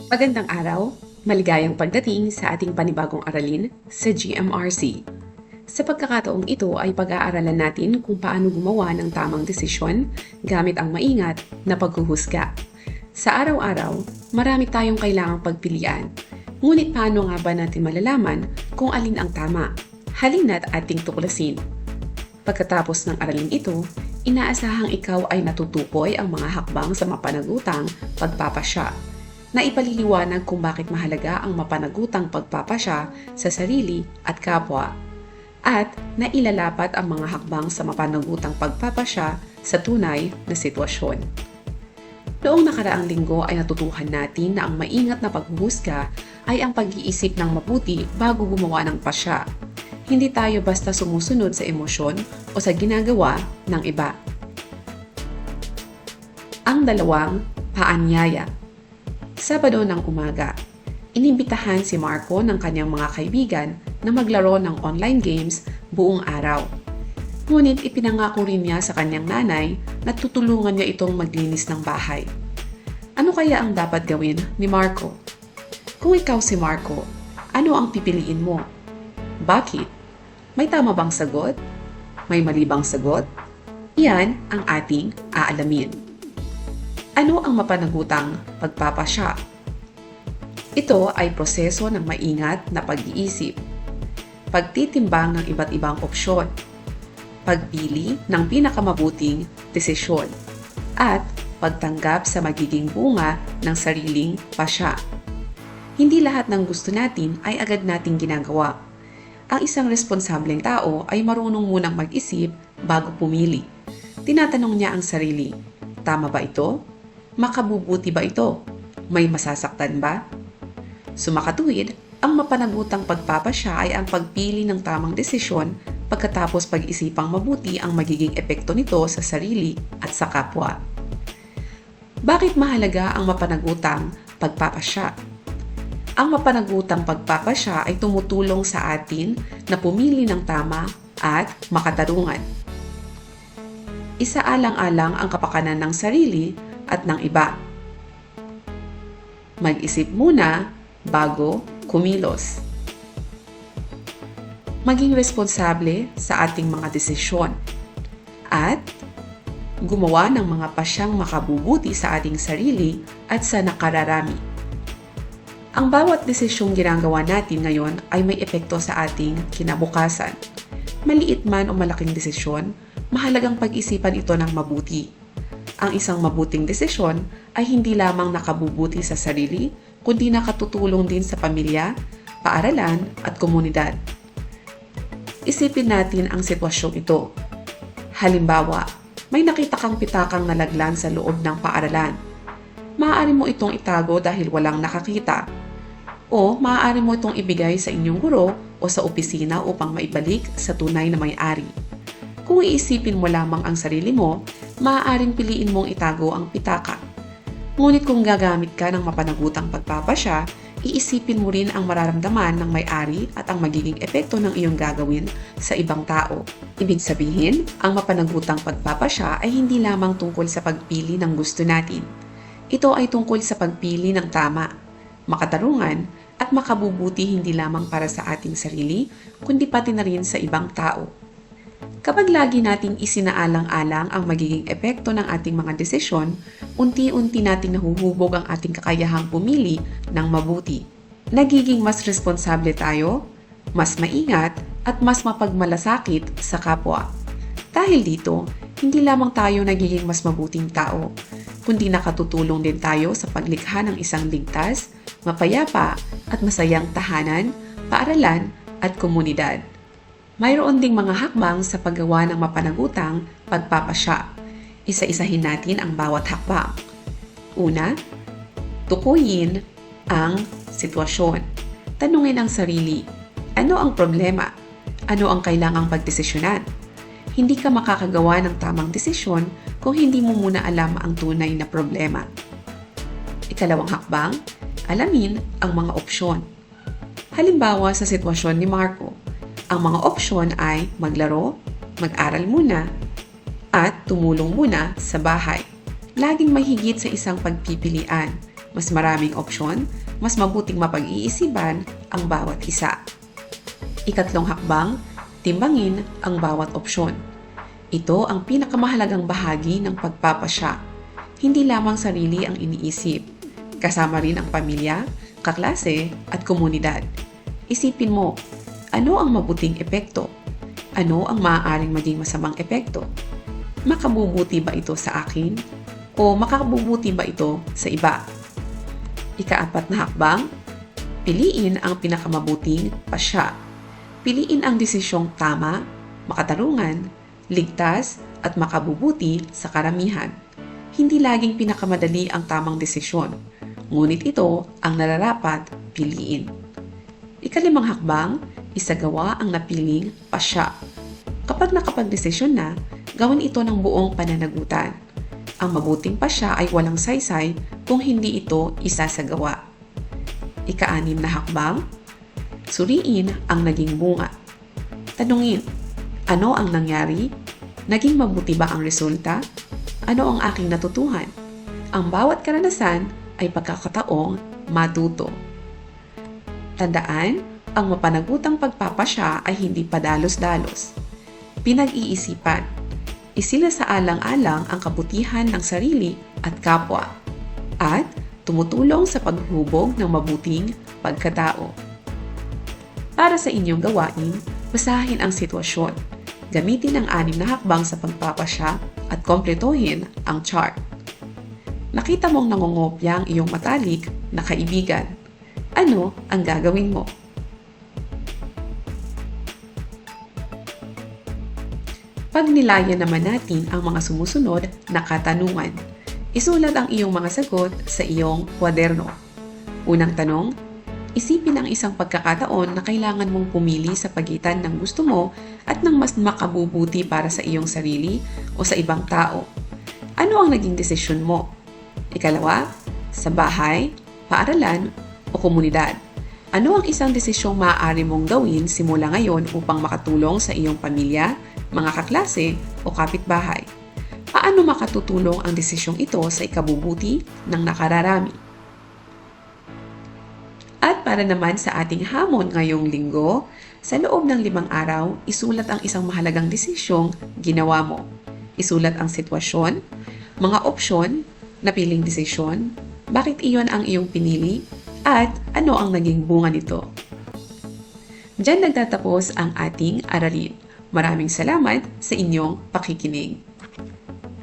Magandang araw, maligayang pagdating sa ating panibagong aralin sa GMRC. Sa pagkakataong ito ay pag-aaralan natin kung paano gumawa ng tamang desisyon gamit ang maingat na paghuhusga. Sa araw-araw, marami tayong kailangang pagpilian. Ngunit paano nga ba natin malalaman kung alin ang tama? Halina't ating tuklasin. Pagkatapos ng aralin ito, inaasahang ikaw ay natutukoy ang mga hakbang sa mapanagutang pagpapasya na ipaliliwanag kung bakit mahalaga ang mapanagutang pagpapasya sa sarili at kapwa at nailalapat ang mga hakbang sa mapanagutang pagpapasya sa tunay na sitwasyon. Noong nakaraang linggo ay natutuhan natin na ang maingat na paghuhusga ay ang pag-iisip ng mabuti bago gumawa ng pasya. Hindi tayo basta sumusunod sa emosyon o sa ginagawa ng iba. Ang dalawang paanyaya. Sabado ng umaga, inimbitahan si Marco ng kanyang mga kaibigan na maglaro ng online games buong araw. Ngunit ipinangako rin niya sa kanyang nanay na tutulungan niya itong maglinis ng bahay. Ano kaya ang dapat gawin ni Marco? Kung ikaw si Marco, ano ang pipiliin mo? Bakit? May tama bang sagot? May mali bang sagot? Iyan ang ating aalamin. Ano ang mapanagutang pagpapasya? Ito ay proseso ng maingat na pag-iisip, pagtitimbang ng iba't ibang opsyon, pagpili ng pinakamabuting desisyon, at pagtanggap sa magiging bunga ng sariling pasya. Hindi lahat ng gusto natin ay agad nating ginagawa. Ang isang responsableng tao ay marunong munang mag-isip bago pumili. Tinatanong niya ang sarili, tama ba ito? Makabubuti ba ito? May masasaktan ba? Sumakatuwid, ang mapanagutang pagpapasya ay ang pagpili ng tamang desisyon pagkatapos pag-isipang mabuti ang magiging epekto nito sa sarili at sa kapwa. Bakit mahalaga ang mapanagutang pagpapasya? Ang mapanagutang pagpapasya ay tumutulong sa atin na pumili ng tama at makatarungan. Isaalang-alang ang kapakanan ng sarili at ng iba. Mag-isip muna bago kumilos. Maging responsable sa ating mga desisyon at gumawa ng mga pasyang makabubuti sa ating sarili at sa nakararami. Ang bawat desisyong ginagawa natin ngayon ay may epekto sa ating kinabukasan. Maliit man o malaking desisyon, mahalagang pag-isipan ito ng mabuti. Ang isang mabuting desisyon ay hindi lamang nakabubuti sa sarili, kundi nakatutulong din sa pamilya, paaralan at komunidad. Isipin natin ang sitwasyong ito. Halimbawa, may nakita kang pitakang nalaglan sa loob ng paaralan. Maaari mo itong itago dahil walang nakakita. O maaari mo itong ibigay sa inyong guro o sa opisina upang maibalik sa tunay na may-ari. Kung iisipin mo lamang ang sarili mo, maaaring piliin mong itago ang pitaka. Ngunit kung gagamit ka ng mapanagutang pagpapasya, iisipin mo rin ang mararamdaman ng may-ari at ang magiging epekto ng iyong gagawin sa ibang tao. Ibig sabihin, ang mapanagutang pagpapasya ay hindi lamang tungkol sa pagpili ng gusto natin. Ito ay tungkol sa pagpili ng tama, makatarungan at makabubuti hindi lamang para sa ating sarili, kundi pati na rin sa ibang tao. Kapag lagi nating isinaalang-alang ang magiging epekto ng ating mga desisyon, unti-unti nating nahuhubog ang ating kakayahang pumili ng mabuti. Nagiging mas responsable tayo, mas maingat at mas mapagmalasakit sa kapwa. Dahil dito, hindi lamang tayo nagiging mas mabuting tao, kundi nakatutulong din tayo sa paglikha ng isang ligtas, mapayapa at masayang tahanan, paaralan at komunidad. Mayroon ding mga hakbang sa paggawa ng mapanagutang pagpapasya. Isa-isahin natin ang bawat hakbang. Una, tukuyin ang sitwasyon. Tanungin ang sarili, ano ang problema? Ano ang kailangang pagdesisyonan? Hindi ka makakagawa ng tamang desisyon kung hindi mo muna alam ang tunay na problema. Ikalawang hakbang, alamin ang mga opsyon. Halimbawa sa sitwasyon ni Marco, ang mga opsyon ay maglaro, mag-aral muna, at tumulong muna sa bahay. Laging may higit sa isang pagpipilian. mas maraming opsyon, mas mabuting mapag-iisipan ang bawat isa. Ikatlong hakbang, timbangin ang bawat opsyon. Ito ang pinakamahalagang bahagi ng pagpapasya. Hindi lamang sarili ang iniisip, kasama rin ang pamilya, kaklase at komunidad. Isipin mo, ano ang mabuting epekto? Ano ang maaaring maging masamang epekto? Makabubuti ba ito sa akin? O makabubuti ba ito sa iba? Ikaapat na hakbang, piliin ang pinakamabuting pasya. Piliin ang desisyong tama, makatarungan, ligtas at makabubuti sa karamihan. Hindi laging pinakamadali ang tamang desisyon, ngunit ito ang nararapat piliin. Ikalimang hakbang, isagawa ang napiling pasya. Kapag nakapagdesisyon na, gawin ito ng buong pananagutan. Ang mabuting pasya ay walang saysay kung hindi ito isasagawa. Ika-anim na hakbang, suriin ang naging bunga. Tanungin, ano ang nangyari? Naging mabuti ba ang resulta? Ano ang aking natutuhan? Ang bawat karanasan ay pagkakataong matuto. Tandaan, ang mapanagutang pagpapasya ay hindi padalos-dalos. Pinag-iisipan. Isinasaalang-alang ang kabutihan ng sarili at kapwa. At tumutulong sa paghubog ng mabuting pagkatao. Para sa inyong gawain, basahin ang sitwasyon. Gamitin ang 6 na hakbang sa pagpapasya at kompletohin ang chart. Nakita mong nangungopya ang iyong matalik na kaibigan. Ano ang gagawin mo? Pagnilayan naman natin ang mga sumusunod na katanungan. Isulat ang iyong mga sagot sa iyong kwaderno. Unang tanong, isipin ang isang pagkakataon na kailangan mong pumili sa pagitan ng gusto mo at ng mas makabubuti para sa iyong sarili o sa ibang tao. Ano ang naging desisyon mo? Ikalawa, sa bahay, paaralan, o komunidad. Ano ang isang desisyong maaari mong gawin simula ngayon upang makatulong sa iyong pamilya, mga kaklase, o kapitbahay? Paano makatutulong ang desisyong ito sa ikabubuti ng nakararami? At para naman sa ating hamon ngayong linggo, sa loob ng 5 araw, isulat ang isang mahalagang desisyong ginawa mo. Isulat ang sitwasyon, mga opsyon, napiling desisyon, bakit iyon ang iyong pinili, at ano ang naging bunga nito. Diyan nagtatapos ang ating aralin. Maraming salamat sa inyong pakikinig.